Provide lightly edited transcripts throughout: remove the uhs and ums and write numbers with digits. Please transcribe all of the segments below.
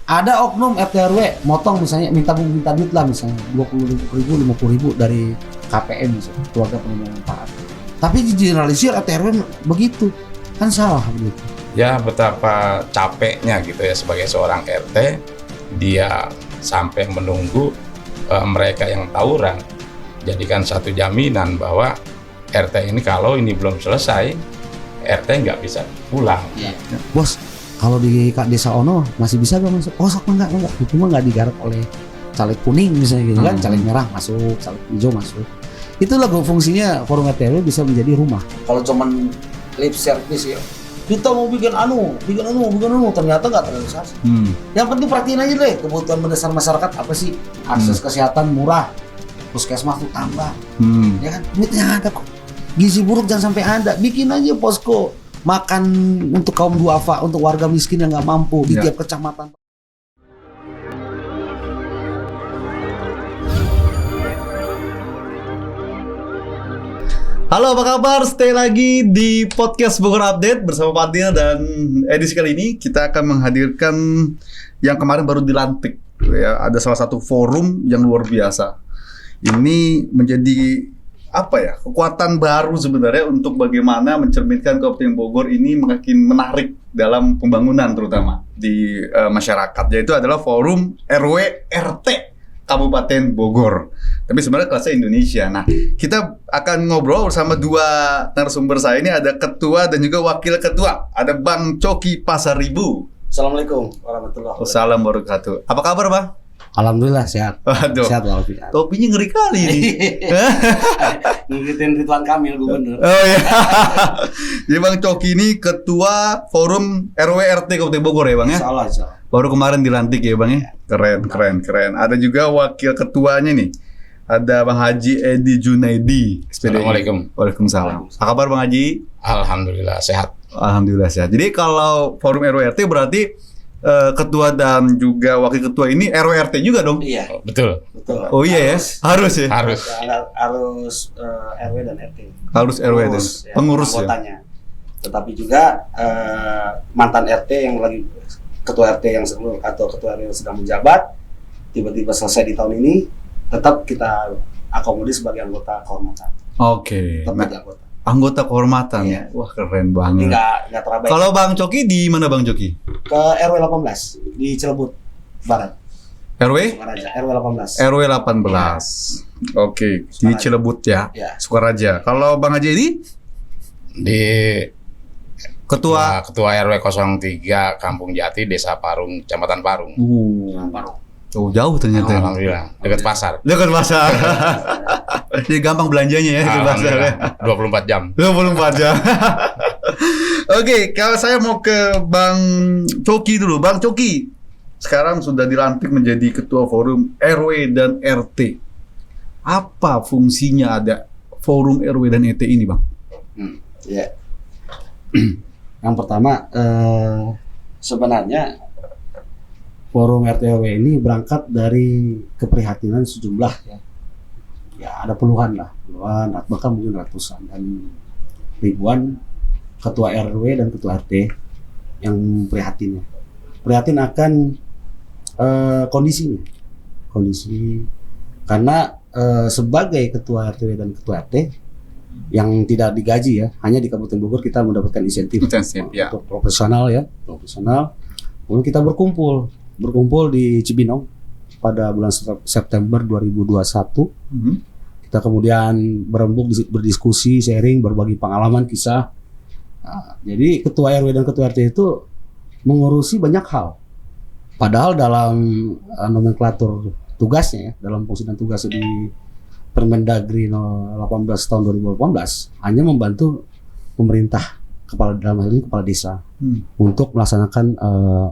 Ada oknum RT RW motong misalnya minta duit lah misalnya 20.000, 50.000 dari KPM misalnya, keluarga penerima manfaat. Tapi digeneralisir RT RW begitu, kan salah begitu. Ya betapa capeknya gitu ya sebagai seorang RT, dia sampai menunggu mereka yang tawuran jadikan satu jaminan bahwa RT ini kalau ini belum selesai, RT nggak bisa pulang. Ya. Bos, kalau di desa Ono masih bisa gak masuk? Oh, sok enggak. Itu mah nggak digarap oleh caleg kuning misalnya gitu kan, caleg merah masuk, caleg hijau masuk. Itulah fungsinya forum RT RW bisa menjadi rumah. Kalau cuman lip service ya, kita mau bikin anu, ternyata nggak terrealisasi. Yang penting perhatiin aja deh kebutuhan mendasar masyarakat apa sih? Akses kesehatan murah, puskesmas tuh tambah, ya kan? Duitnya ada kok. Gizi buruk jangan sampai ada. Bikin aja posko makan untuk kaum duafa, untuk warga miskin yang nggak mampu di tiap kecamatan. Halo, apa kabar? Stay lagi di podcast Bogor Update bersama Padil, dan edisi kali ini kita akan menghadirkan yang kemarin baru dilantik. Ya, ada salah satu forum yang luar biasa. Ini menjadi kekuatan baru sebenarnya untuk bagaimana mencerminkan Kabupaten Bogor ini makin menarik dalam pembangunan terutama di masyarakat, yaitu adalah forum RW RT Kabupaten Bogor. Tapi sebenarnya kelasnya Indonesia. Nah, kita akan ngobrol bersama dua narasumber saya ini, ada ketua dan juga wakil ketua. Ada Bang Coki Pasaribu. Assalamualaikum warahmatullahi wabarakatuh. Assalamualaikum warahmatullahi wabarakatuh. Apa kabar, Bang? Alhamdulillah sehat. Waduh. Sehat walafiat. Topinya ngeri kali ini. Ngikutin Ridwan Kamil gubernur. Oh iya. Jadi Bang Coki ini ketua forum RW RT Kabupaten Bogor ya, Bang ya? Insyaallah. Baru kemarin dilantik ya, Bang ya? Keren. Ada juga wakil ketuanya nih. Ada Bang Haji Edi Junaidi. Assalamualaikum. Waalaikumsalam. Apa kabar Bang Haji? Alhamdulillah sehat. Alhamdulillah sehat. Jadi kalau forum RW RT berarti ketua dan juga wakil ketua ini RW RT juga dong? Iya. Betul. Oh iya ya? Harus ya? Harus RW dan RT. Harus RW dan pengurus ya? Anggotanya. Tetapi juga mantan RT yang lagi ketua RT yang atau ketua RW yang sedang menjabat tiba-tiba selesai di tahun ini, tetap kita akomodir sebagai anggota kehormatan. Oke. Tetap Nah, anggota kehormatan. Iya. Wah, keren banget. Nggak terabaikan. Kalau Bang Coki di mana Bang Coki? Ke RW 18 di Cilebut Barat. RW? Sukaraja, RW 18. RW 18. Oke, di Cilebut ya. Ya. Sukaraja. Kalau Bang Haji ini Di ketua RW 03 Kampung Jati, Desa Parung, Kecamatan Parung. Parung. Oh, jauh ternyata. Alhamdulillah, dekat pasar. Dekat pasar. Jadi gampang belanjanya ya di pasar ya. 24 jam. 24 jam. Oke, kalau saya mau ke Bang Coki dulu. Bang Coki, sekarang sudah dilantik menjadi ketua forum RW dan RT. Apa fungsinya ada forum RW dan RT ini, Bang? Ya. Yang pertama, sebenarnya forum RT RW ini berangkat dari keprihatinan sejumlah ya ada puluhan, bahkan mungkin ratusan dan ribuan ketua RW dan ketua RT yang prihatin akan kondisi karena sebagai ketua RT dan ketua RT yang tidak digaji ya, hanya di Kabupaten Bogor kita mendapatkan insentif ya. untuk profesional. Kemudian kita berkumpul di Cibinong pada bulan September 2021. Kita kemudian berembuk berdiskusi, sharing, berbagi pengalaman, kisah. Nah, jadi ketua RW dan ketua RT itu mengurusi banyak hal. Padahal dalam nomenklatur tugasnya, dalam fungsi dan tugasnya di Permendagri 18 tahun 2018 hanya membantu pemerintah, dalam hal ini kepala desa, untuk melaksanakan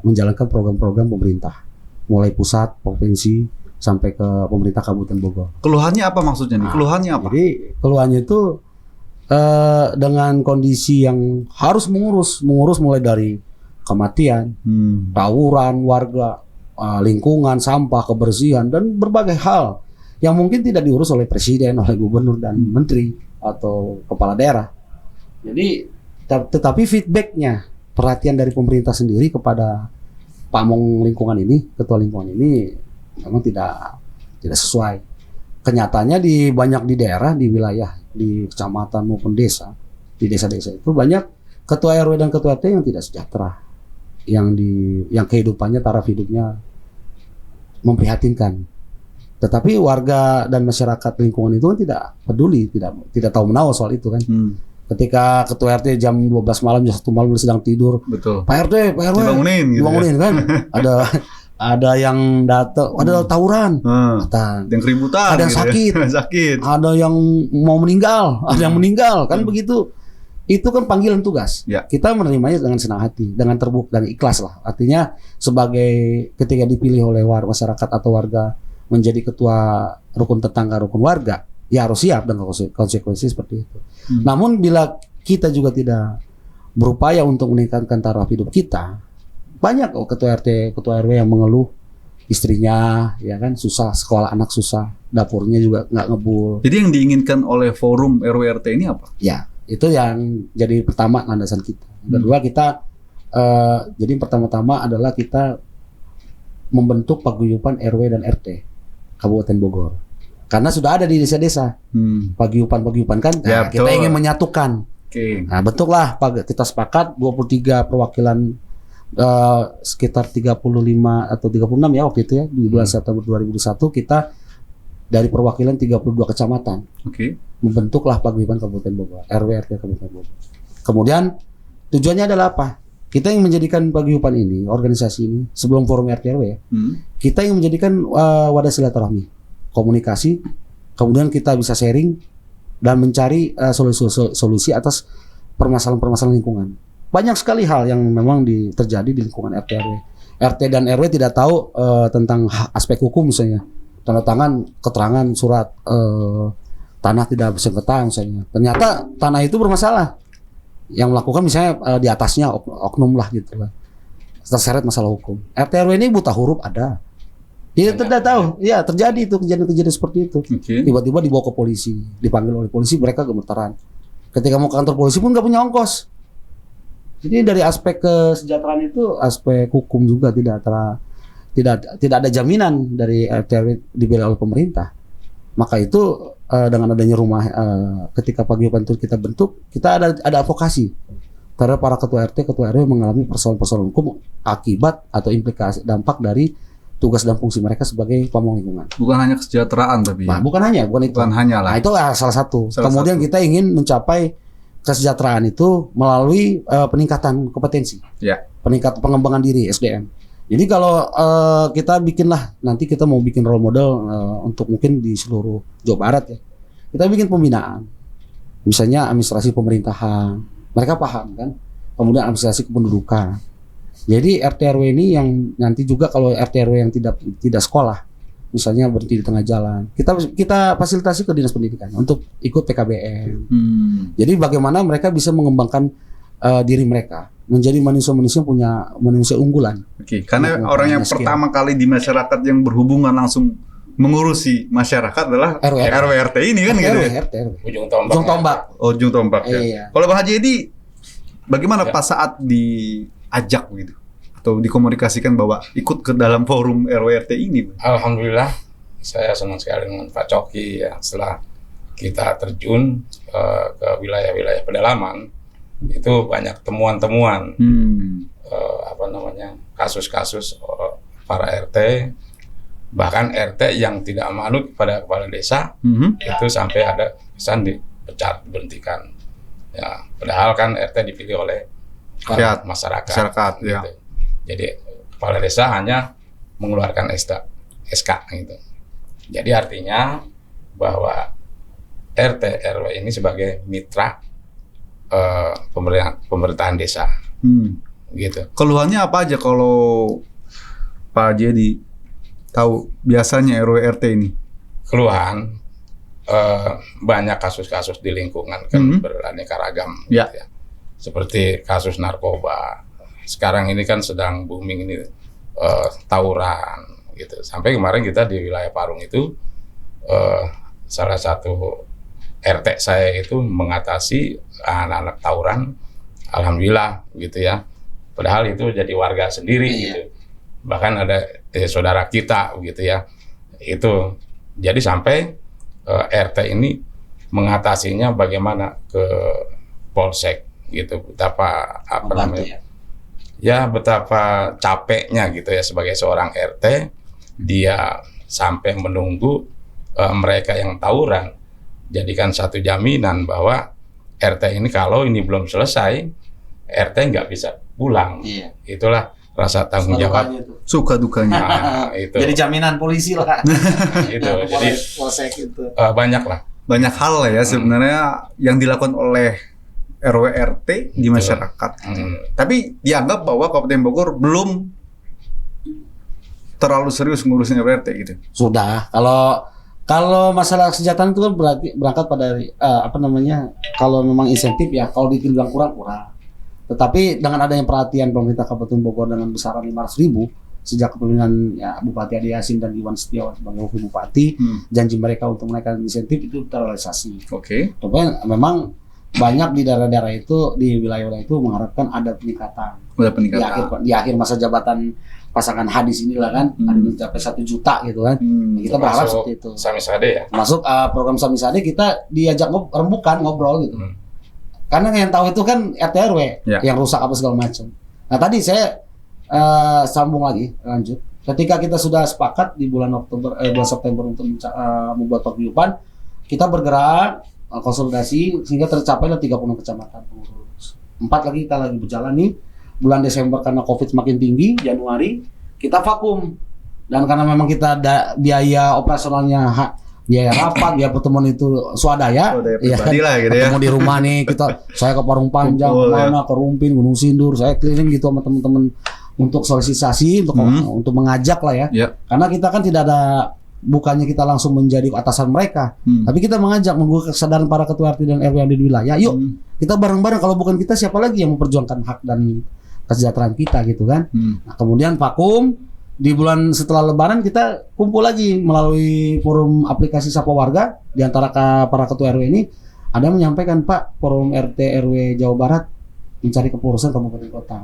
menjalankan program-program pemerintah mulai pusat, provinsi sampai ke pemerintah Kabupaten Bogor. Keluhannya apa maksudnya nih? Keluhannya apa? Jadi keluhannya itu dengan kondisi yang harus mengurus mulai dari kematian, tawuran warga, lingkungan, sampah, kebersihan, dan berbagai hal yang mungkin tidak diurus oleh presiden, oleh gubernur dan menteri atau kepala daerah. Jadi tetapi feedbacknya, perhatian dari pemerintah sendiri kepada pamong lingkungan ini, ketua lingkungan ini memang tidak sesuai. Kenyataannya banyak di daerah, di wilayah, di kecamatan maupun desa, di desa-desa itu banyak ketua RW dan ketua RT yang tidak sejahtera, yang kehidupannya, taraf hidupnya memprihatinkan. Tetapi warga dan masyarakat lingkungan itu kan tidak peduli, tidak tahu menahu soal itu kan. Ketika ketua RT jam 12 malam, jam 1 malam sedang tidur, betul. Pak RT Dibangunin gitu dibangunin kan. Ada yang datang, ada tawuran, yang keributan, ada yang gitu sakit, ya. ada yang mau meninggal, ada yang meninggal kan begitu. Itu kan panggilan tugas. Ya. Kita menerimanya dengan senang hati, dengan terbuka dan ikhlas lah. Artinya sebagai ketika dipilih oleh masyarakat atau warga menjadi ketua rukun tetangga, rukun warga, ya harus siap dengan konsekuensi seperti itu. Namun bila kita juga tidak berupaya untuk meningkatkan taraf hidup kita, banyak ketua RT, ketua RW yang mengeluh istrinya, ya kan, susah sekolah anak, susah dapurnya juga nggak ngebul. Jadi yang diinginkan oleh forum RW RT ini apa? Ya, itu yang jadi pertama landasan kita. Kedua kita, jadi pertama-tama adalah kita membentuk paguyuban RW dan RT Kabupaten Bogor. Karena sudah ada di desa-desa paguyuban kan, Ya, kita ingin menyatukan. Nah, bentuklah kita sepakat 23 perwakilan sekitar 35 atau 36 ya waktu itu ya, di bulan September 2021 kita dari perwakilan 32 kecamatan. Membentuklah paguyuban Kabupaten Bogor, RW RT Kabupaten Bogor. Kemudian tujuannya adalah apa? Kita yang menjadikan paguyuban ini, organisasi ini, sebelum forum RT RW ya, kita yang menjadikan wadah silaturahmi, komunikasi, kemudian kita bisa sharing dan mencari solusi atas permasalahan-permasalahan lingkungan. Banyak sekali hal yang memang terjadi di lingkungan RT RW. RT dan RW tidak tahu tentang aspek hukum misalnya, tanda tangan keterangan surat tanah tidak bersengketa misalnya. Ternyata tanah itu bermasalah. Yang melakukan misalnya di atasnya oknum lah gitu lah, terseret masalah hukum. RT RW ini buta huruf ada, dia tidak tahu. Ya terjadi itu kejadian-kejadian seperti itu. Tiba-tiba dibawa ke polisi, dipanggil oleh polisi, mereka gemetaran. Ketika mau ke kantor polisi pun nggak punya ongkos. Jadi dari aspek kesejahteraan itu, aspek hukum juga tidak ada jaminan dari RT RW dibela oleh pemerintah. Maka itu dengan adanya rumah ketika paguyuban itu kita bentuk, kita ada advokasi terhadap para ketua RT, ketua RW mengalami persoalan-persoalan hukum akibat atau implikasi dampak dari tugas dan fungsi mereka sebagai pamong lingkungan. Bukan hanya kesejahteraan tapi. Nah, bukan itu. Bukan hanya lah. Nah, itu salah satu. Kemudian kita ingin mencapai kesejahteraan itu melalui peningkatan kompetensi. Ya. Pengembangan diri SDM. Jadi kalau kita bikinlah, nanti kita mau bikin role model untuk mungkin di seluruh Jawa Barat ya. Kita bikin pembinaan. Misalnya administrasi pemerintahan. Mereka paham kan. Kemudian administrasi kependudukan. Jadi RT RW ini yang nanti juga kalau RT RW yang tidak sekolah, misalnya berhenti di tengah jalan, kita fasilitasi ke dinas pendidikan untuk ikut PKBM. Jadi bagaimana mereka bisa mengembangkan diri mereka menjadi manusia-manusia punya manusia unggulan. Karena orang yang pertama kali di masyarakat yang berhubungan langsung mengurusi masyarakat adalah RW RT ini kan gitu. RT RW. Ujung tombak. Ujung tombak ya. Iya. Kalau Bang Haji Edi, bagaimana pas saat diajak gitu atau dikomunikasikan bahwa ikut ke dalam forum RW RT ini? Alhamdulillah, saya senang sekali dengan Pak Coki ya. Setelah kita terjun ke wilayah-wilayah pedalaman, itu banyak temuan-temuan kasus-kasus para RT, bahkan RT yang tidak manut pada kepala desa itu sampai ada pesan dipecat, berhentikan. Ya, padahal kan RT dipilih oleh masyarakat gitu. Ya. Jadi kepala desa hanya mengeluarkan SK gitu. Jadi artinya bahwa RT RW ini sebagai mitra pemerintahan desa. Gitu. Keluhannya apa aja kalau Pak Jadi tahu biasanya RW RT ini? Keluhan banyak kasus-kasus di lingkungan kan beraneka ragam ya. Gitu ya. Seperti kasus narkoba. Sekarang ini kan sedang booming ini tawuran gitu. Sampai kemarin kita di wilayah Parung itu salah satu RT saya itu mengatasi anak-anak tawuran, alhamdulillah gitu ya. Padahal itu jadi warga sendiri gitu. bahkan ada saudara kita gitu ya. Itu jadi sampai RT ini mengatasinya bagaimana ke Polsek gitu, betapa betapa capeknya gitu ya sebagai seorang RT, dia sampai menunggu mereka yang tawuran, jadikan satu jaminan bahwa RT ini kalau ini belum selesai, RT nggak bisa pulang. Iya. Itulah rasa tanggung jawab. Suka dukanya. Nah, itu. Jadi jaminan polisi lah. Itu. Jadi Polsek itu. banyak lah. Banyak hal lah ya sebenarnya yang dilakukan oleh RW RT di masyarakat. Tapi dianggap bahwa Kabupaten Bogor belum terlalu serius ngurusin RW RT gitu. Sudah. Kalau masalah kesejahteraan itu kan berarti berangkat pada kalau memang insentif ya, kalau dibilang kurang. Tetapi dengan adanya perhatian pemerintah Kabupaten Bogor dengan besaran 500.000 sejak kepemimpinan Bupati Adi Yasin dan Iwan Setiawan sebagai wakil bupati, janji mereka untuk menaikkan insentif itu terrealisasi. Oke. Tapi memang banyak di daerah-daerah itu, di wilayah-wilayah itu mengharapkan ada peningkatan. Di akhir masa jabatan pasangan Hadis inilah kan, ada mencapai 1 juta gitu kan. Kita berharap seperti itu. Samisade ya. Masuk program Samisade kita diajak rembukan ngobrol gitu. Karena yang tahu itu kan RT RW yang rusak apa segala macam. Nah tadi saya sambung lagi, lanjut. Ketika kita sudah sepakat di bulan September untuk membuat paguyuban, kita bergerak konsolidasi sehingga tercapai 30 kecamatan pengurus. 4 lagi kita lagi berjalan nih. Bulan Desember karena COVID semakin tinggi, Januari kita vakum. Dan karena memang kita ada biaya operasionalnya, biaya rapat, biaya pertemuan itu swadaya, ya kan? Lah, gitu ketemu di rumah nih saya ke Parung Panjang, ke Rumpin, Gunung Sindur, saya keliling gitu sama teman-teman untuk sosialisasi, untuk mengajak lah ya. Karena kita kan tidak ada, bukannya kita langsung menjadi atasan mereka, tapi kita mengajak, membuka kesadaran para ketua RT dan RW yang di wilayah. Yuk kita bareng-bareng, kalau bukan kita siapa lagi yang memperjuangkan hak dan kesejahteraan kita gitu kan. Nah, kemudian vakum. Di bulan setelah Lebaran kita kumpul lagi melalui forum aplikasi Sapa Warga. Di antara para ketua RW ini ada yang menyampaikan, Pak, forum RT RW Jawa Barat mencari kepengurusan kabupaten kota.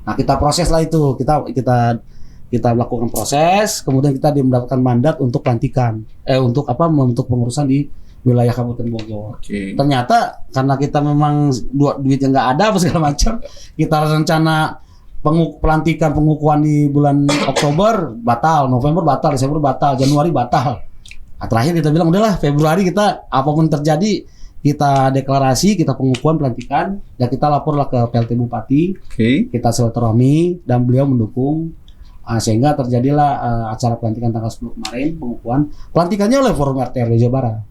Nah kita proses lah itu, kita lakukan proses, kemudian kita mendapatkan mandat untuk pelantikan, untuk pengurusan di wilayah Kabupaten Bogor. Ternyata karena kita memang duitnya nggak ada apa segala macam, kita rencana pelantikan pengukuhan di bulan Oktober batal, November batal, Desember batal, Januari batal. Nah, terakhir kita bilang udahlah Februari kita apapun terjadi kita deklarasi, kita pengukuhan pelantikan dan kita laporlah ke PLT Bupati. Kita silaturahmi dan beliau mendukung sehingga terjadilah acara pelantikan tanggal 10 kemarin, pengukuhan. Pelantikannya oleh Forum RT RW Jawa Barat.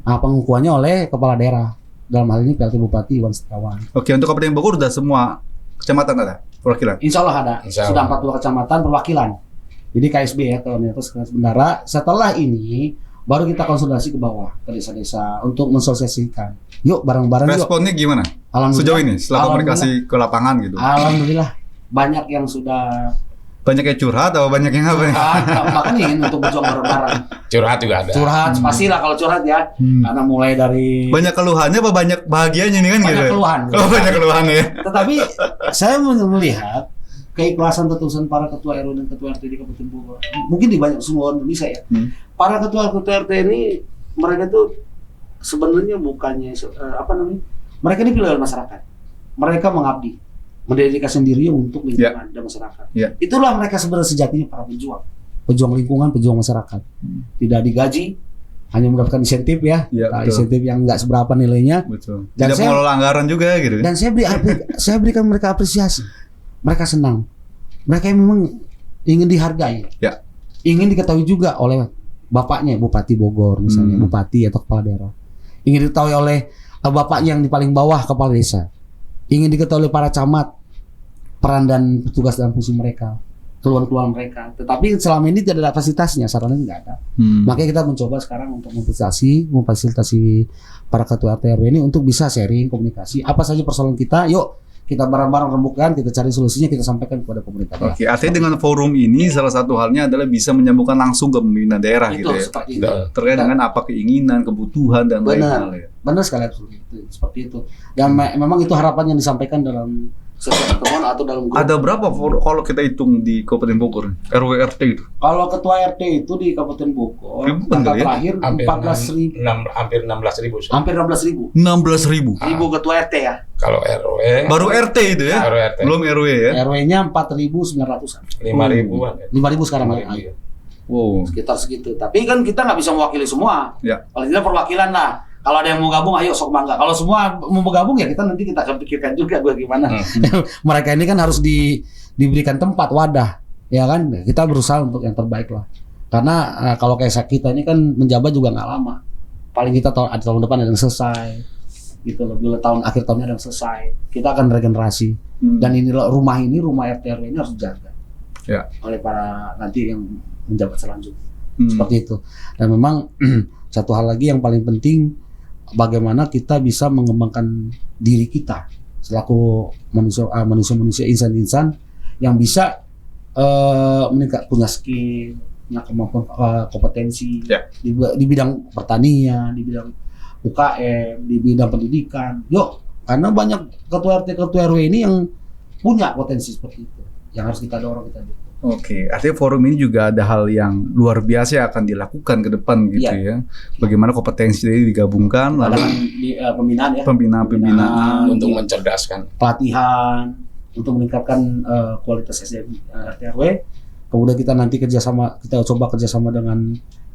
Nah, pengukuhannya oleh kepala daerah. Dalam hal ini PLT Bupati Iwan Setiawan. Untuk Kabupaten Bogor sudah semua kecamatan ada perwakilan? Insya Allah ada. Sudah 40 kecamatan perwakilan. Jadi KSB ya, Komunitas Sekretaris Bendara. Setelah ini baru kita konsultasi ke bawah, ke desa-desa untuk mensosialisasikan. Yuk bareng-bareng. Responnya gimana? Sejauh ini setelah komunikasi ke lapangan gitu. Alhamdulillah banyak yang sudah. Banyak yang curhat atau banyak yang apa? Bahkan ingin untuk berjuang bareng-bareng. Curhat juga ada. Curhat pastilah kalau curhat ya. Karena mulai dari banyak keluhannya apa banyak bahagianya nih kan banyak gitu. Keluhan. Banyak keluhan ya. Tetapi saya melihat keikhlasan ketulusan para ketua RW dan ketua RT di Kabupaten Bogor. Mungkin di banyak semua Indonesia ya. Para ketua RT ini mereka tuh sebenarnya bukannya mereka ini pilihan masyarakat. Mereka mengabdi, mendedikasikan diri untuk lingkungan dan masyarakat. Itulah mereka sebenarnya sejatinya para pejuang lingkungan, pejuang masyarakat. Tidak digaji, hanya mendapatkan insentif ya, insentif yang nggak seberapa nilainya. Betul. Dan tidak mengelola anggaran juga gitu. Dan saya berikan mereka apresiasi. Mereka senang. Mereka memang ingin dihargai. Ingin diketahui juga oleh bapaknya, Bupati Bogor misalnya, bupati atau kepala daerah. Ingin diketahui oleh bapaknya yang di paling bawah, kepala desa. Ingin diketahui oleh para camat, peran dan tugas dan fungsi mereka, keluhan-keluhan mereka. Tetapi selama ini tidak ada fasilitasnya, sarannya nggak ada. Makanya kita mencoba sekarang untuk memfasilitasi para ketua RT RW ini untuk bisa sharing, komunikasi, apa saja persoalan kita, yuk kita bareng-bareng rembukan, kita cari solusinya, kita sampaikan kepada pemerintah. Artinya dengan forum ini salah satu halnya adalah bisa menyambungkan langsung ke pimpinan daerah gitu ya. Terkait dengan apa keinginan, kebutuhan dan lain-lain. Benar sekali seperti itu. Dan memang itu harapan yang disampaikan dalam setiap pertemuan atau dalam grup. Ada berapa kalau kita hitung di Kabupaten Bogor RW RT itu? Kalau ketua RT itu di Kabupaten Bogor Ribuan data kali ya? terakhir 14.000, hampir 16.000. hampir 16.000. 16.000. Ibu ketua RT ya. Kalau RW Baru RT itu ya? Baru RT. Belum RW ya? RW-nya 4.900-an. 5.000-an ya. 5.000 sekarang 5.000 ya. ya. Wow. Sekitar segitu. Tapi kan kita nggak bisa mewakili semua. Ya. Paling tidak perwakilan lah. Kalau ada yang mau gabung, ayo sok bangga. Kalau semua mau bergabung ya kita nanti kita akan pikirkan juga bagaimana. Mereka ini kan harus diberikan tempat wadah, ya kan? Kita berusaha untuk yang terbaik lah. Karena kalau kayak kita ini kan menjabat juga nggak lama. Paling kita tahun depan ada yang selesai, gitu loh. Bila akhir tahunnya ada yang selesai, kita akan regenerasi. Dan inilah rumah RT RW ini harus dijaga oleh para nanti yang menjabat selanjutnya. Seperti itu. Dan memang satu hal lagi yang paling penting, bagaimana kita bisa mengembangkan diri kita selaku manusia insan-insan yang bisa meningkat, punya skill, punya kemampuan, kompetensi di bidang pertanian, di bidang UKM, di bidang pendidikan. Karena banyak ketua RT ketua RW ini yang punya potensi seperti itu, yang harus kita dorong, kita dukung. Oke, artinya forum ini juga ada hal yang luar biasa yang akan dilakukan ke depan gitu ya. Bagaimana kompetensi ini digabungkan, lalu pembinaan ya. Pembinaan untuk mencerdaskan, pelatihan, untuk meningkatkan kualitas SDM RT RW. Kemudian kita nanti coba kerjasama dengan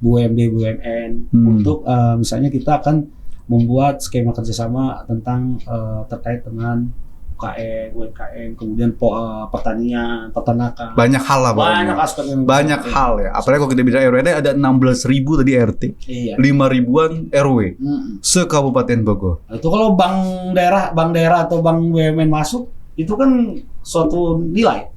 BUMD, BUMN untuk misalnya kita akan membuat skema kerjasama tentang terkait dengan UKM, UMKM, kemudian pertanian, peternakan. Banyak hal lah, banyak aspek yang banyak hal ya. Apalagi kalau kita bicara RW ada 16.000 tadi RT, 5.000-an RW se-Kabupaten Bogor. Itu kalau bank daerah atau bank BUMN masuk, itu kan suatu nilai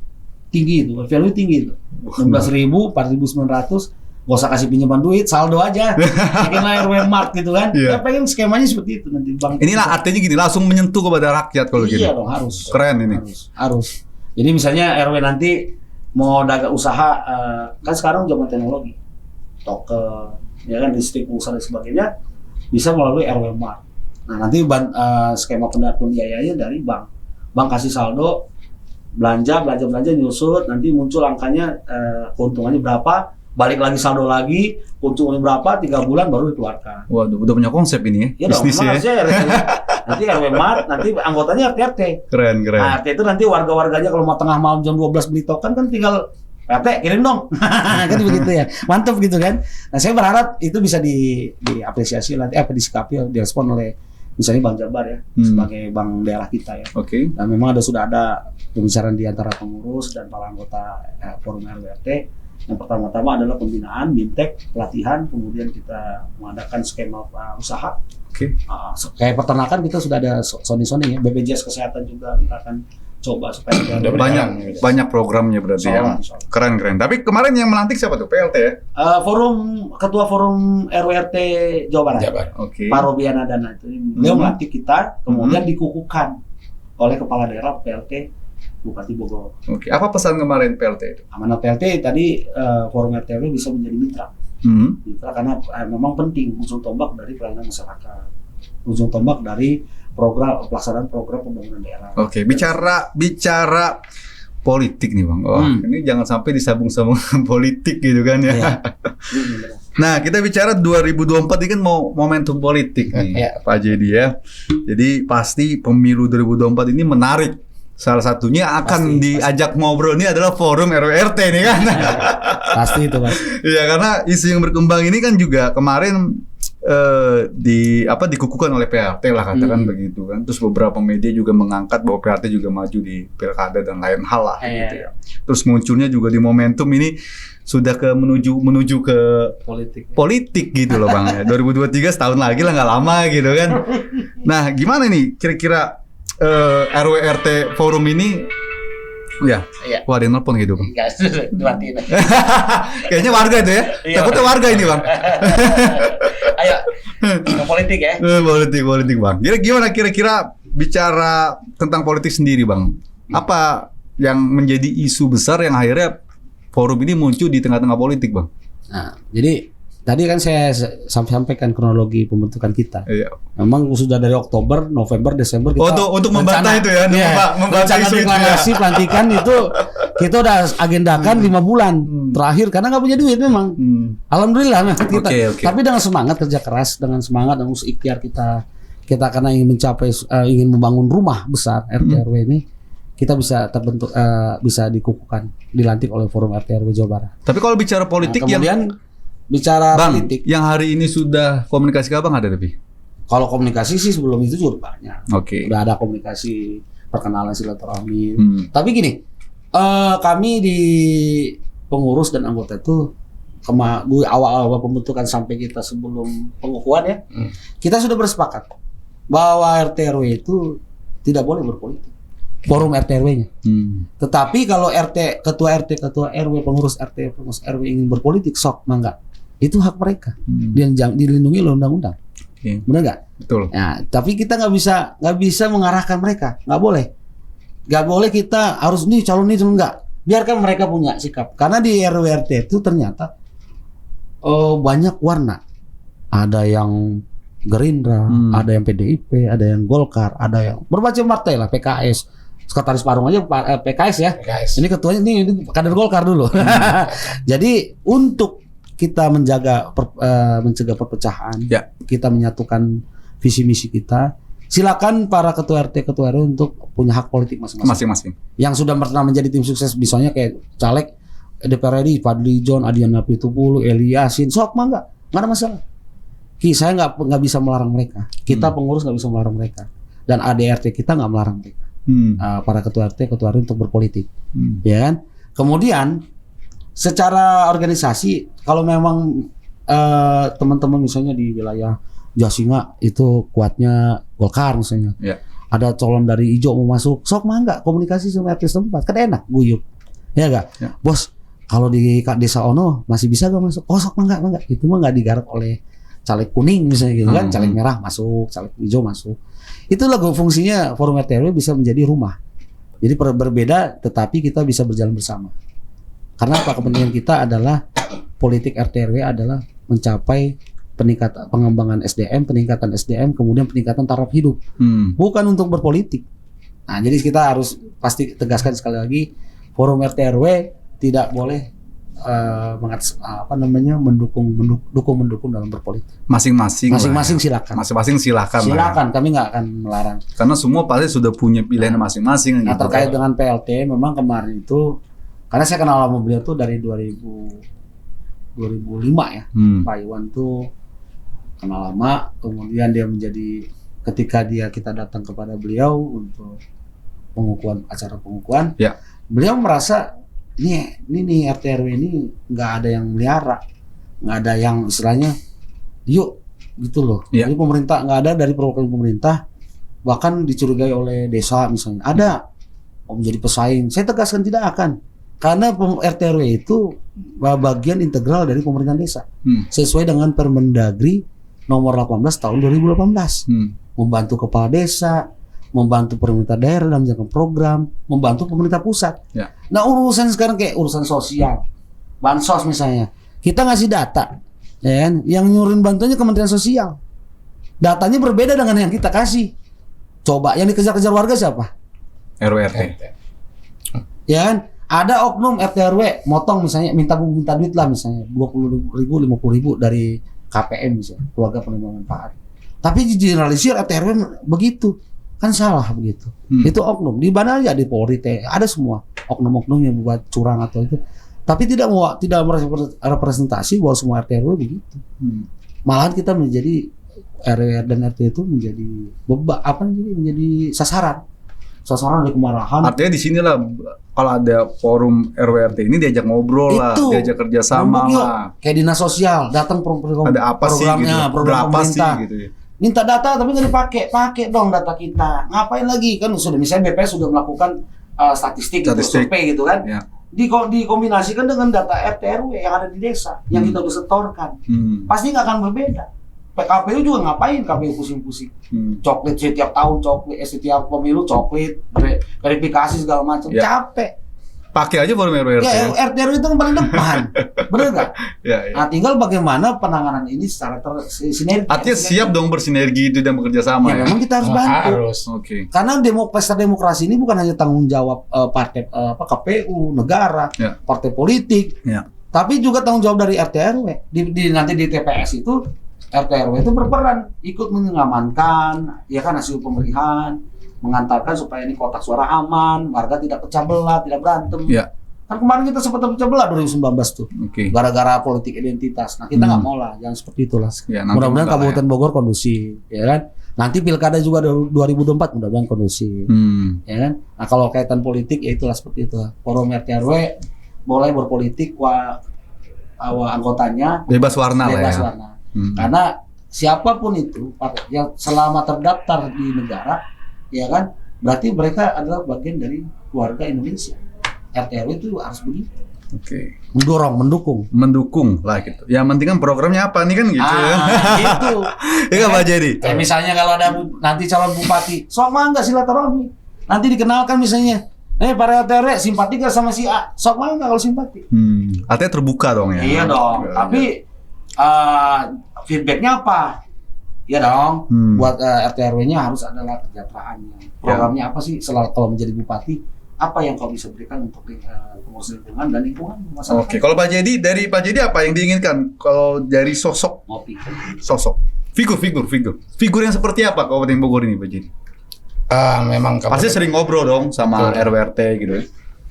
tinggi itu, value tinggi itu. 16.000, 4.900. Gak usah kasih pinjaman duit, saldo aja. Bikinlah RW Mart gitu kan. Kita pengen skemanya seperti itu nanti bang. Inilah artinya gini, langsung menyentuh kepada rakyat kalau gini. Iya dong, harus. Keren ini. Harus. Jadi misalnya RW nanti mau dagang usaha, kan sekarang zaman teknologi, token, ya kan distribusi dan sebagainya, bisa melalui RW Mart. Nah nanti skema pembiayaannya dari bank. Bank kasih saldo, belanja nyusut, nanti muncul angkanya, keuntungannya berapa, balik lagi saldo lagi, keuntungannya berapa, 3 bulan baru dikeluarkan. Waduh, udah punya konsep ini ya? Bisnisnya ya? Nanti RW Mart, nanti anggotanya RT. Keren. Nah, RT itu nanti warga-warganya kalau mau tengah malam jam 12 beli token kan tinggal RT kirim dong. Kan begitu ya. Mantap gitu kan. Nah, saya berharap itu bisa diapresiasi nanti, disikapi, direspon oleh misalnya Bank Jabar ya, sebagai bank daerah kita ya. Oke. Dan memang sudah ada pembicaraan di antara pengurus dan para anggota forum RWRT. Yang pertama-tama adalah pembinaan, bimtek, pelatihan, kemudian kita mengadakan skema usaha. Oke. Kayak peternakan kita sudah ada Sony ya, BPJS Kesehatan juga kita akan coba supaya banyak programnya berarti ya. Keren. Tapi kemarin yang melantik siapa tuh? PLT ya? Ketua forum RWRT Jawa Barat. Oke. Pak Robiana Dana itu. Beliau melantik kita, kemudian dikukuhkan oleh kepala daerah PLT Bupati Bogor. Oke. Apa pesan kemarin PLT itu? Amanat PLT tadi forum RTW bisa menjadi mitra. Mitra karena memang penting ujung tombak dari pelayanan masyarakat. Ujung tombak dari pelaksanaan program pembangunan daerah. Oke, bicara politik nih Bang. Ini jangan sampai disambung-sambung politik gitu kan ya. Nah, kita bicara 2024 ini kan mau momentum politik nih Pak Jedi ya. Jadi pasti pemilu 2024 ini menarik. Salah satunya akan diajak ngobrol ini adalah forum RWRT nih kan. Pasti itu Mas. Iya, karena isu yang berkembang ini kan juga kemarin dikukuhkan oleh PRT lah katakan begitu kan. Terus beberapa media juga mengangkat bahwa PRT juga maju di pilkada dan lain hal lah gitu ya. Terus munculnya juga di momentum ini sudah menuju ke politik gitu loh Bang ya. 2023 setahun lagi lah, nggak lama gitu kan. Nah, gimana nih kira-kira RWRT forum ini? Ya. Wah, ada yang nelpon gitu Bang. Dimatiin. Kayaknya warga itu ya. Takutnya warga ini Bang. Ayo ke politik ya. Politik Bang. Gimana kira-kira bicara tentang politik sendiri Bang? Apa yang menjadi isu besar yang akhirnya forum ini muncul di tengah-tengah politik Bang? Nah, jadi tadi kan saya sampaikan kronologi pembentukan kita. Iya. Memang sudah dari Oktober, November, Desember kita untuk membantah itu ya, membantah rencana isu itu deklarasi pelantikan itu kita udah agendakan 5 bulan terakhir karena nggak punya duit memang. Alhamdulillah memang kita. Oke. Tapi dengan semangat kerja keras, dengan semangat dan ikhtiar kita karena ingin mencapai ingin membangun rumah besar RT RW ini, kita bisa terbentuk bisa dikukuhkan, dilantik oleh Forum RT RW Jawa Barat. Tapi kalau bicara politik kemudian bicara Bang, politik yang hari ini sudah komunikasi ke Abang ada tapi? kalau komunikasi sih sebelum itu juga banyak. Oke. Udah ada komunikasi perkenalan silaturahmi. Tapi gini, kami di pengurus dan anggota itu awal-awal pembentukan sampai kita sebelum pengukuhan ya, kita sudah bersepakat bahwa RT RW itu tidak boleh berpolitik. Forum RT RW-nya. Tetapi kalau ketua RW, pengurus RT, pengurus RW ingin berpolitik, sok mangga. Itu hak mereka. Dan dilindungi oleh undang-undang. Benar nggak? Betul. Nah, tapi kita nggak bisa mengarahkan mereka, nggak boleh kita harus nih calon ini enggak. Biarkan mereka punya sikap. Karena di RW/RT itu ternyata banyak warna. Ada yang Gerindra, ada yang PDIP, ada yang Golkar, ada yang berbagai partai lah, PKS. Sekretaris Parung aja PKS ya. PKS. Ini ketuanya ini kader Golkar dulu. Jadi untuk kita mencegah perpecahan, kita menyatukan visi misi kita. Silakan para ketua RT, ketua RW untuk punya hak politik masing-masing. Yang sudah pernah menjadi tim sukses, misalnya kayak caleg DPR RI, Fadli John, Adiana Pitupulu, Eli Yasin, sok mah nggak ada masalah. Saya nggak bisa melarang mereka. Kita pengurus nggak bisa melarang mereka. Dan ADRT kita nggak melarang mereka. Para ketua RT, ketua RW untuk berpolitik, ya kan? Kemudian secara organisasi, kalau memang teman-teman misalnya di wilayah Jasinga itu kuatnya Golkar misalnya, ada calon dari Ijo mau masuk, sok mangga komunikasi sama RT setempat, kan enak guyup, ya enggak? Bos, kalau di desa Ono masih bisa gak masuk? Oh sok mangga, itu mah nggak digarap oleh caleg kuning misalnya gitu kan, caleg merah masuk, caleg hijau masuk. Itulah fungsinya Forum RT RW bisa menjadi rumah. Jadi berbeda tetapi kita bisa berjalan bersama. Karena apa, kepentingan kita adalah politik RT RW adalah mencapai pengembangan SDM, peningkatan SDM, kemudian peningkatan taraf hidup. Bukan untuk berpolitik. Nah, jadi kita harus pasti tegaskan sekali lagi, Forum RT RW tidak boleh mendukung dalam berpolitik. Masing-masing silakan. Silakan, kami nggak akan melarang. Karena semua pasti sudah punya pilihan masing-masing. Nah, terkait dengan PLT, memang kemarin itu, karena saya kenal sama beliau tuh dari 2005 ya. Pak Iwan tuh kenal lama, kemudian dia ketika kita datang kepada beliau untuk acara pengukuhan, beliau merasa ini RT RW ini nggak ada yang melihara, nggak ada yang istilahnya yuk gitu loh. Jadi pemerintah nggak ada, dari perwakilan pemerintah bahkan dicurigai oleh desa misalnya ada menjadi pesaing. Saya tegaskan tidak akan, karena RT RW itu bagian integral dari pemerintahan desa sesuai dengan Permendagri nomor 18 tahun 2018, membantu kepala desa, membantu pemerintah daerah dalam menjalankan program, membantu pemerintah pusat. Nah, urusan sekarang kayak urusan sosial, bansos misalnya, kita ngasih data, ya kan? Yang nyuruhin bantuannya Kementerian Sosial. Datanya berbeda dengan yang kita kasih. Coba yang dikejar-kejar warga siapa? RW/RT. Ya kan? Ada oknum RT RW motong misalnya, minta duit lah misalnya 20.000, 50.000 dari KPM misalnya, keluarga penerima manfaat. Tapi digeneralisir RT RW begitu. Kan salah begitu. Itu oknum. Di mana aja, di Polri, ada semua oknum-oknum yang membuat curang atau itu. Tapi tidak representasi bahwa semua RT RW begitu. Malahan kita menjadi RW dan RT itu menjadi menjadi sasaran dari kemarahan. Artinya di sinilah kalau ada forum RW/RT ini diajak ngobrol lah, diajak kerjasama lah. Kayak dinas sosial, datang ada apa sih gitu, program pemerintah. Gitu ya. Minta data tapi nggak pakai dong data kita. Ngapain lagi, kan sudah misalnya BPS sudah melakukan statistik. Survei gitu kan. Dikombinasikan dengan data RT RW yang ada di desa yang kita udah setorkan. Pasti nggak akan berbeda. PKPU juga ngapain, KPU pusing-pusing. Coklit setiap tahun, setiap pemilu coklit, verifikasi segala macam. Capek. pakai aja forum RW. Ya, RT RW itu kan paling depan. Benar nggak? Ya. Nah, tinggal bagaimana penanganan ini secara sinergi. Artinya siap dong bersinergi itu dan bekerja sama ya. Memang kita harus bantu. Oke. Karena pesta demokrasi ini bukan hanya tanggung jawab partai KPU, negara, partai politik, tapi juga tanggung jawab dari RT RW. Nanti di TPS itu RT RW itu berperan ikut mengamankan, ya kan, hasil pemilihan, mengantarkan supaya ini kotak suara aman, warga tidak pecah belah, tidak berantem. Ya. Kan kemarin kita sempat pecah belah 2019 tuh, gara-gara politik identitas. Nah kita nggak mau lah, jangan seperti itulah. Ya, mudah-mudahan Kabupaten Bogor kondusif, ya kan. Nanti pilkada juga 2024 mudah-mudahan kondusif, ya kan. Nah kalau kaitan politik ya itulah seperti itu. Forum RT RW boleh berpolitik, anggotanya bebas warna bebas lah ya. warna. Karena siapapun itu yang selama terdaftar di negara, ya kan, berarti mereka adalah bagian dari keluarga Indonesia. RT RW itu harus begitu. Oke. Mendukung lah gitu. Yang penting kan programnya apa nih kan gitu. Gitu. Iya Pak Jadi. Ya, misalnya kalau ada nanti calon bupati, sok mangga silaturahmi. Nanti dikenalkan misalnya, para RT RW simpati gak sama si A, sok mangga kalau simpati. Artinya terbuka dong ya. Iya dong. Tapi feedbacknya apa? Ya dong, buat RT RW-nya harus adalah kesejahteraannya. Programnya apa sih kalau menjadi bupati? Apa yang kau bisa berikan untuk pengurus lingkungan dan lingkungan masyarakat? Oke, kalau Pak Jadi, dari Pak Jadi apa yang diinginkan? Kalau dari sosok, figur yang seperti apa Kabupaten Bogor ini Pak Jadi? Memang pasti sering ngobrol dong sama RW-RT gitu.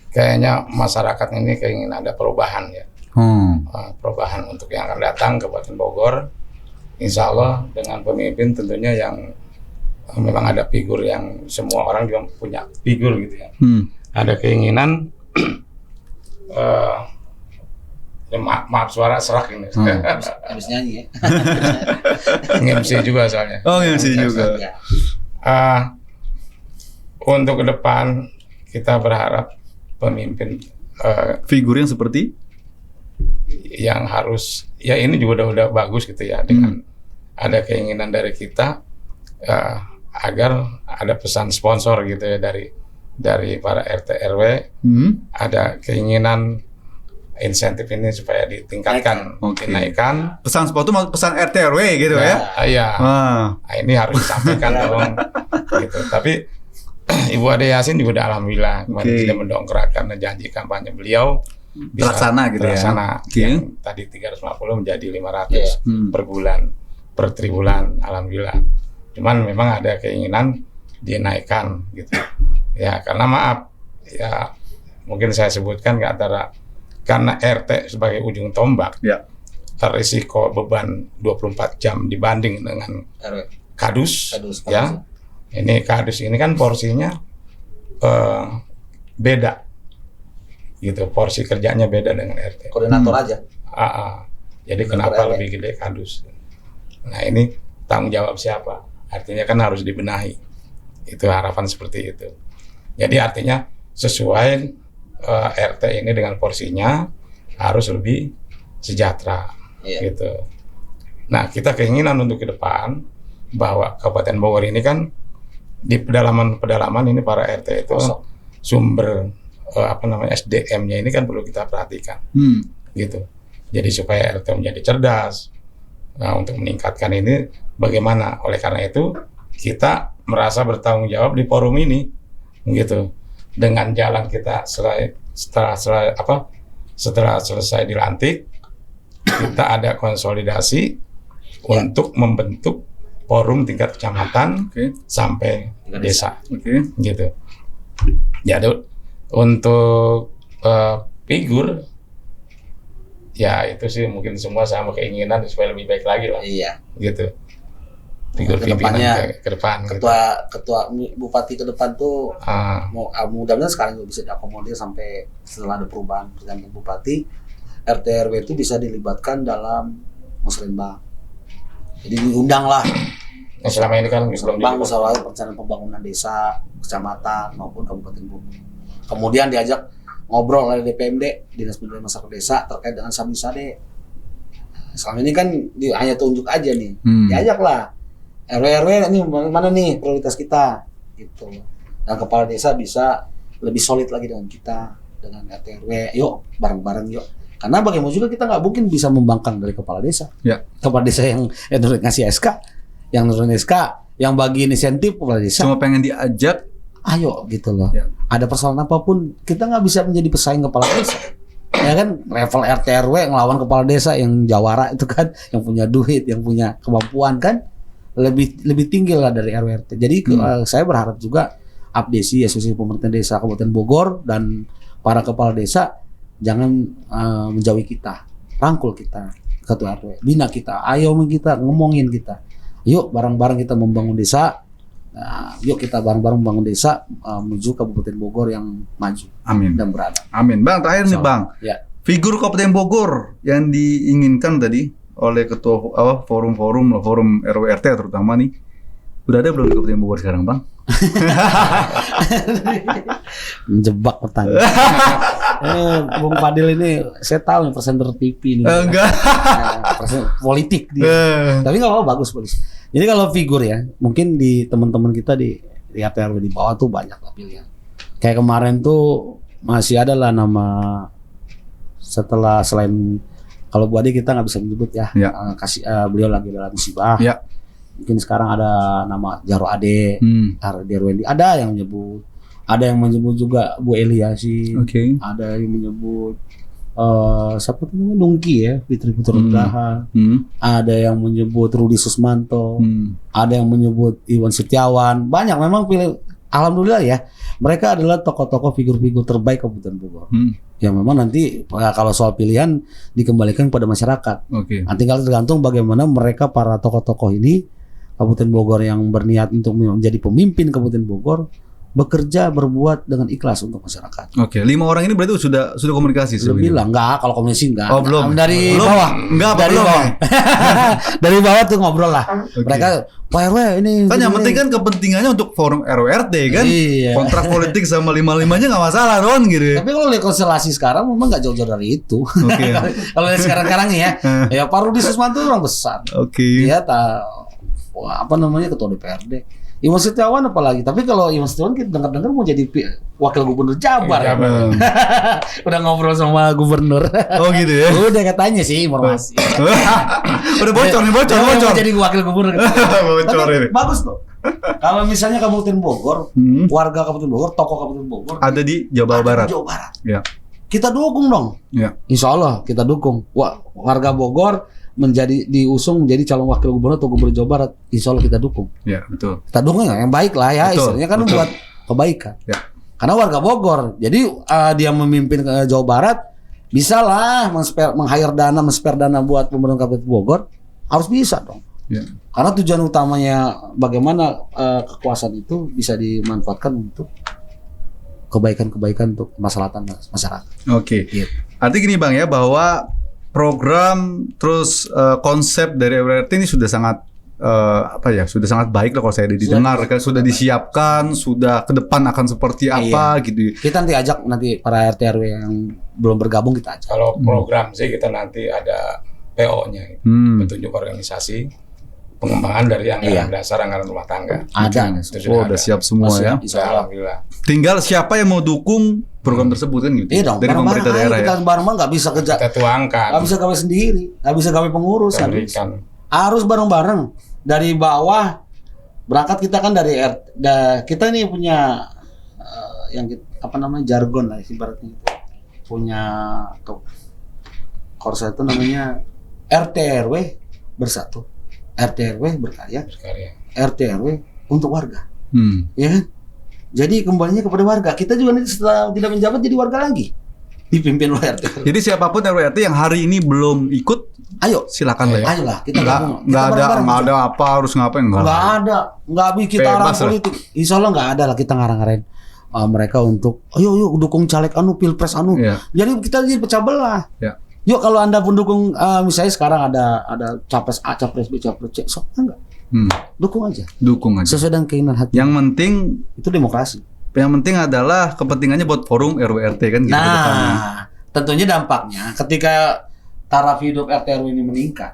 Kayaknya masyarakat ini keingin ada perubahan ya. Perubahan untuk yang akan datang ke Kabupaten Bogor. Insya Allah dengan pemimpin tentunya yang memang ada figur yang semua orang juga punya figur gitu ya. Ada keinginan maaf suara serak ini. Habis nyanyi ya. MC juga soalnya. Oh, MC juga. Untuk ke depan kita berharap pemimpin figur yang seperti yang harus ya ini juga udah bagus gitu ya, dengan ada keinginan dari kita agar ada pesan sponsor gitu ya dari para RT RW, ada keinginan insentif ini supaya ditingkatkan, dinaikkan. Pesan sponsor itu pesan RT RW gitu ya? Iya. Nah, ini harus disampaikan dong. Gitu. Tapi Ibu Ade Yasin juga udah alhamdulillah kemarin tidak mendongkrakkan janji kampanye beliau bisa terlaksana gitu ya. Yang tadi 350 menjadi 500 per bulan, per tribulan, alhamdulillah. Cuman memang ada keinginan dinaikkan gitu. Ya karena maaf ya mungkin saya sebutkan karena RT sebagai ujung tombak, risiko beban 24 jam dibanding dengan kadus. Ya. Ini kadus ini kan porsinya beda. Gitu, porsi kerjanya beda dengan RT. Koordinator aja. Jadi kenapa lebih gede kadus? Nah ini tanggung jawab siapa? Artinya kan harus dibenahi. Itu harapan seperti itu. Jadi artinya sesuai RT ini dengan porsinya harus lebih sejahtera, gitu. Nah kita keinginan untuk ke depan bahwa Kabupaten Bogor ini kan di pedalaman ini para RT itu sumber SDM-nya ini kan perlu kita perhatikan, gitu. Jadi supaya RT menjadi cerdas. Nah untuk meningkatkan ini bagaimana? Oleh karena itu kita merasa bertanggung jawab di forum ini, gitu. Dengan jalan kita setelah selesai dilantik, kita ada konsolidasi untuk membentuk forum tingkat kecamatan sampai desa, gitu. Jadi untuk figur ya itu sih mungkin semua sama keinginan supaya lebih baik lagi lah, gitu. Figur pimpinan ke depan. Ketua bupati ke depan tuh mudah-mudahan sekarang juga bisa diakomodir sampai setelah ada perubahan pergantian bupati, RT RW itu bisa dilibatkan dalam musrenbang. Jadi diundang lah. Nah, selama ini kan musrenbang musyawarah perencanaan pembangunan desa, kecamatan maupun kabupaten Bogor. Kemudian diajak ngobrol oleh DPMD, Dinas Pendidikan Masyarakat Desa, terkait dengan Sabisade. Selama ini kan hanya tunjuk aja nih, diajaklah RW ini mana nih prioritas kita, gitu. Dan kepala desa bisa lebih solid lagi dengan kita, dengan RT RW, yuk bareng-bareng yuk. Karena bagaimana juga kita nggak mungkin bisa membangkang dari kepala desa. Ya. Kepala desa yang ngasih SK, yang nurun SK, yang bagiin insentif kepala desa. Cuma pengen diajak, Ayo gitu loh. Ya. Ada persoalan apapun, kita nggak bisa menjadi pesaing kepala desa. Ya kan, level RT RW ngelawan kepala desa yang jawara itu kan, yang punya duit, yang punya kemampuan kan, lebih tinggi lah dari RW RT. Jadi saya berharap juga Abdesi, Asosiasi Pemerintah Desa Kabupaten Bogor dan para kepala desa jangan menjauhi kita, rangkul kita, ketua RW, bina kita, ayomi kita, ngomongin kita. Yuk bareng-bareng kita membangun desa. Yuk kita bareng-bareng membangun desa menuju Kabupaten Bogor yang maju. Amin. Dan beradab. Amin. Bang, terakhir nih Bang. Ya. Figur Kabupaten Bogor yang diinginkan tadi oleh ketua forum RW RT terutama nih, udah ada belum di Kabupaten Bogor sekarang Bang? Menjebak pertanyaan. Bung Fadil ini saya tahu nih presenter TV ini. Enggak. Presenter politik dia. Tapi nggak apa-apa, bagus. Jadi kalau figur ya, mungkin di teman-teman kita di RT RW di bawah tuh banyak lah pilihan. Kayak kemarin tuh masih ada lah nama setelah selain kalau Bu Ade kita nggak bisa menyebut ya. Beliau lagi dalam musibah. Ya. Mungkin sekarang ada nama Jaro Ade, Ardi Arwendi, ada yang menyebut. Ada yang menyebut juga Bu Eliasi. Ada yang menyebut siapa tuh namanya Nungki ya, Fitri Putra. Ada yang menyebut Rudi Susmanto. Ada yang menyebut Iwan Setiawan. Banyak memang pilih. Alhamdulillah ya, mereka adalah tokoh-tokoh figur-figur terbaik Kabupaten Bogor. Yang memang nanti kalau soal pilihan dikembalikan kepada masyarakat. Nah, tinggal tergantung bagaimana mereka para tokoh-tokoh ini Kabupaten Bogor yang berniat untuk menjadi pemimpin Kabupaten Bogor bekerja berbuat dengan ikhlas untuk masyarakat. 5 orang ini berarti sudah komunikasi belum bilang enggak, kalau komunikasi enggak. Belum. Dari belum. bawah. Enggak, dari belum. bawah. Dari bawah tuh ngobrol lah. Mereka Pak RW ini. Kan yang penting kan kepentingannya untuk forum RWRT kan. Iya. Kontrak politik sama 5-5-nya enggak masalah Ron gitu. Tapi kalau lihat konstelasi sekarang memang enggak jauh-jauh dari itu. Kalau lihat sekarang ya, ya Pak Rudi Susmanto orang besar. Dia ketua DPRD. Iwan Setiawan apalagi. Tapi kalau Iwan Setiawan kita dengar-dengar mau jadi wakil gubernur Jabar. Udah ngobrol sama gubernur. Oh gitu ya. Udah katanya sih informasi. Udah bocor. Mau jadi wakil gubernur. Bocor ini. Bagus loh. Kalau misalnya Kabupaten Bogor, warga Kabupaten Bogor, tokoh Kabupaten Bogor ada di Jawa Barat. Ya. Kita dukung dong. Ya. Insya Allah kita dukung. Warga Bogor diusung menjadi calon wakil gubernur atau gubernur Jawa Barat, insya Allah kita dukung. Ya, betul. Kita dukung yang baik lah ya, istilahnya kan buat kebaikan. Ya. Karena warga Bogor, jadi dia memimpin ke Jawa Barat, bisa lah meng-hire dana, men-spare dana buat pembangunan Kabupaten Bogor, harus bisa dong. Ya. Karena tujuan utamanya bagaimana kekuasaan itu bisa dimanfaatkan untuk kebaikan-kebaikan untuk kemaslahatan masyarakat. Gitu. Artinya gini Bang ya, bahwa program terus konsep dari RWRT ini sudah sangat sudah sangat baik lah kalau saya didengar kan, sudah disiapkan, sudah ke depan akan seperti apa gitu. Kita nanti ajak para RT RW yang belum bergabung kita ajak. Kalau program sih kita nanti ada PO-nya, petunjuk organisasi, pengembangan dari anggaran dasar, anggaran rumah tangga. Ada. Udah siap semua ya. Alhamdulillah. Tinggal siapa yang mau dukung program tersebut kan gitu. Iya dong, dari pemerintah daerah ya. Kita bareng-bareng nggak bisa kerja. Kita tuangkan. Nggak bisa gawe sendiri, nggak bisa gawe pengurus. Harus bareng-bareng. Dari bawah berangkat kita kan dari kita ini punya jargon lah ibaratnya itu. Punya korsa itu namanya RT RW bersatu. RT RW berkarya. RT RW untuk warga. Ya kan? Jadi kembalinya kepada warga. Kita juga nanti setelah tidak menjabat jadi warga lagi. Dipimpin oleh RT. Jadi siapapun RWRT yang hari ini belum ikut, ayo silakan lah ya. Ayolah kita gabung. Nggak ada apa harus ngapain nggak ada. Nggak kita arah politik. Insya Allah nggak ada lah kita ngarang-ngarain mereka untuk ayo dukung caleg pilpres Jadi kita jadi pecah belah. Ya. Yuk kalau Anda pendukung misalnya sekarang ada capres A, capres B, capres C, enggak. Dukung aja. Sesuai dengan keinginan hati. Yang penting itu demokrasi. Yang penting adalah kepentingannya buat forum RWRT kan gitu. Tentunya dampaknya ketika taraf hidup RT RW ini meningkat,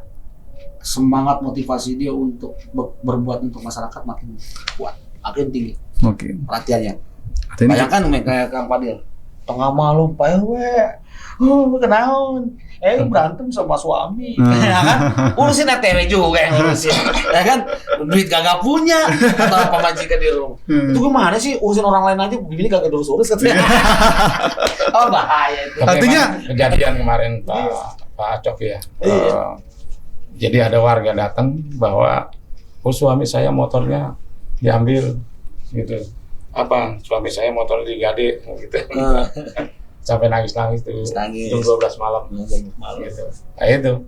semangat motivasi dia untuk berbuat untuk masyarakat makin kuat, makin tinggi. Perhatiannya. Bayangkan kayak Kang Fadil. tengah malam Pak RW, kenaon? Berantem sama suami, ya kan? Urusin ATW juga yang ngurusin, ya kan? Duit kagak punya, atau pemajikan di rumah. Itu gimana sih urusin orang lain aja, begini kagak urus katanya. Oh bahaya itu. Artinya kejadian kemarin Pak Coki ya. Jadi ada warga datang bahwa suami saya motornya diambil gitu. Apa suami saya motornya digade gitu. Sampai nangis-nangis tuh. Jam 12 malam. Gitu. Nah itu.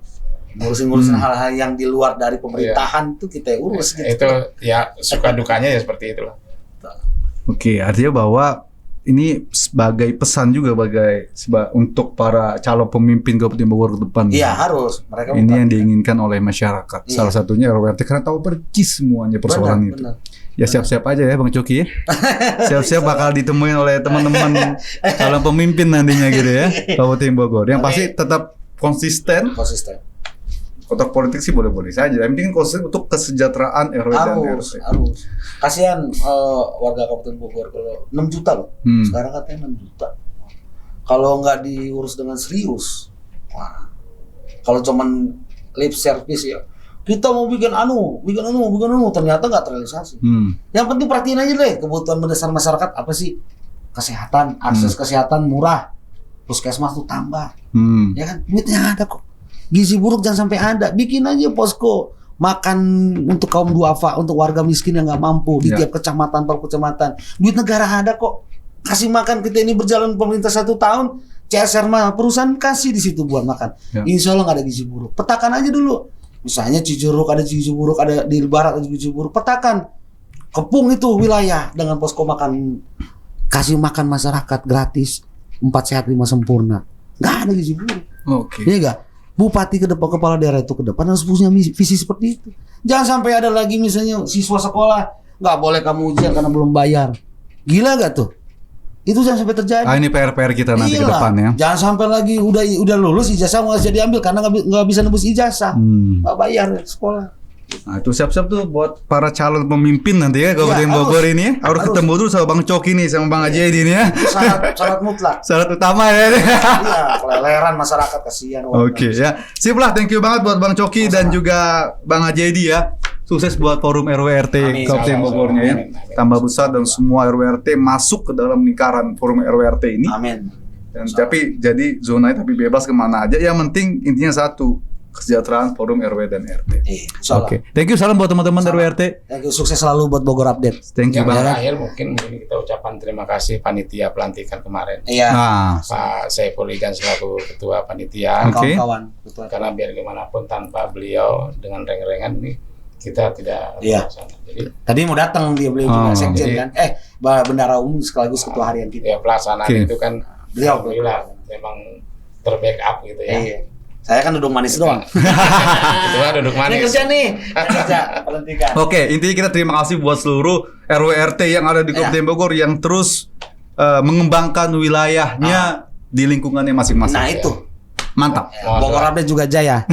Ngurusin hal-hal yang di luar dari pemerintahan tuh kita urus gitu. Itu ya suka dukanya ya seperti itulah. Oke, artinya bahwa ini sebagai pesan juga untuk para calon pemimpin Kabupaten Bogor ke depan. Iya, harus. Mereka ini yang diinginkan oleh masyarakat. Salah satunya RWRT karena tahu percis semuanya persoalan itu. Benar. Ya siap-siap aja ya Bang Coki ya. Siap-siap bakal ditemuin oleh teman-teman calon pemimpin nantinya gitu ya Kabupaten Bogor. Yang pasti tetap konsisten. Kotak politik sih boleh-boleh saja. Yang penting konsisten untuk kesejahteraan RW dan RT. Harus. Kasihan warga Kabupaten Bogor kalau 6 juta loh. Sekarang katanya 6 juta. Kalau nggak diurus dengan serius, wah. Kalau cuman lip service ya. Kita mau bikin anu, ternyata nggak terrealisasi. Yang penting perhatiin aja deh kebutuhan mendasar masyarakat apa sih? Kesehatan, akses kesehatan murah, puskesmas tuh tambah, ya kan? Duitnya ada kok. Gizi buruk jangan sampai ada, bikin aja posko makan untuk kaum duafa, untuk warga miskin yang nggak mampu di tiap kecamatan per kecamatan. Duit negara ada kok. Kasih makan kita ini berjalan pemerintah 1 tahun, CSR mah perusahaan kasih di situ buat makan. Insya Allah nggak ada gizi buruk. Petakan aja dulu. Misalnya Cijuruk ada gizi buruk, ada di Barat ada gizi buruk, petakan, kepung itu wilayah dengan posko makan, kasih makan masyarakat gratis, 4 sehat 5 sempurna, nggak ada gizi buruk. Iya nggak? Bupati ke depan, kepala daerah itu ke depan harus punya visi seperti itu. Jangan sampai ada lagi misalnya siswa sekolah nggak boleh kamu ujian karena belum bayar, gila nggak tuh? Itu jangan sampai terjadi. Ini PR kita nanti ke depan ya. Jangan sampai lagi udah lulus ijazah nggak bisa diambil karena nggak bisa nebus ijazah, nggak bayar sekolah. Nah itu siap-siap tuh buat para calon pemimpin nanti ya Kabupaten Bogor ini ya. Harus ketemu dulu sama Bang Coki nih sama Bang Ajedi ini ya. Syarat mutlak. Syarat utama ya. Iya, keleleran masyarakat kasihan. Oke ya. Sip lah, thank you banget buat Bang Coki dan juga Bang Ajedi ya. Sukses buat forum RWRT Kabupaten Bogornya ya. Tambah besar dan semua RWRT masuk ke dalam lingkaran forum RWRT ini. Amin. Dan tapi jadi zonanya tapi bebas kemana aja. Yang penting intinya satu, kesejahteraan forum RW dan RT. Oke. Thank you, salam buat teman-teman RWRT. Thank you, sukses selalu buat Bogor Update. Thank you banget. Terakhir mungkin kita ucapan terima kasih panitia pelantikan kemarin. Iya. Pak Saiful Igan selaku ketua panitia. Kawan-kawan. Karena biar gimana pun tanpa beliau dengan reng-rengan ini kita tidak melaksanakan. Jadi tadi mau datang beliau juga sekjen kan. Bendara umum sekaligus ketua harian kita. Ya pelaksanaan itu kan beliau memang terbackup gitu ya. Iya. Saya kan duduk manis doang. Itu mah duduk manis. Ini kerja nih. Kerja perhentikan. Oke, intinya kita terima kasih buat seluruh RWRT yang ada di Kabupaten Bogor yang terus mengembangkan wilayahnya di lingkungannya masing-masing. Nah, itu. Mantap. Bogor Update juga jaya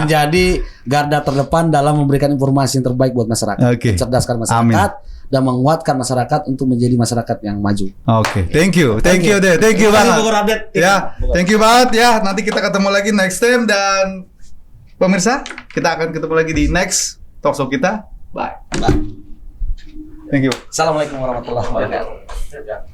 menjadi garda terdepan dalam memberikan informasi yang terbaik buat masyarakat, mencerdaskan masyarakat, dan menguatkan masyarakat untuk menjadi masyarakat yang maju. Oke, thank you deh, thank you banget. Bogor Update. Ya, thank you banget ya. Nanti kita ketemu lagi next time dan pemirsa kita akan ketemu lagi di next talkshow kita. Bye. Bye. Thank you. Assalamualaikum warahmatullahi wabarakatuh.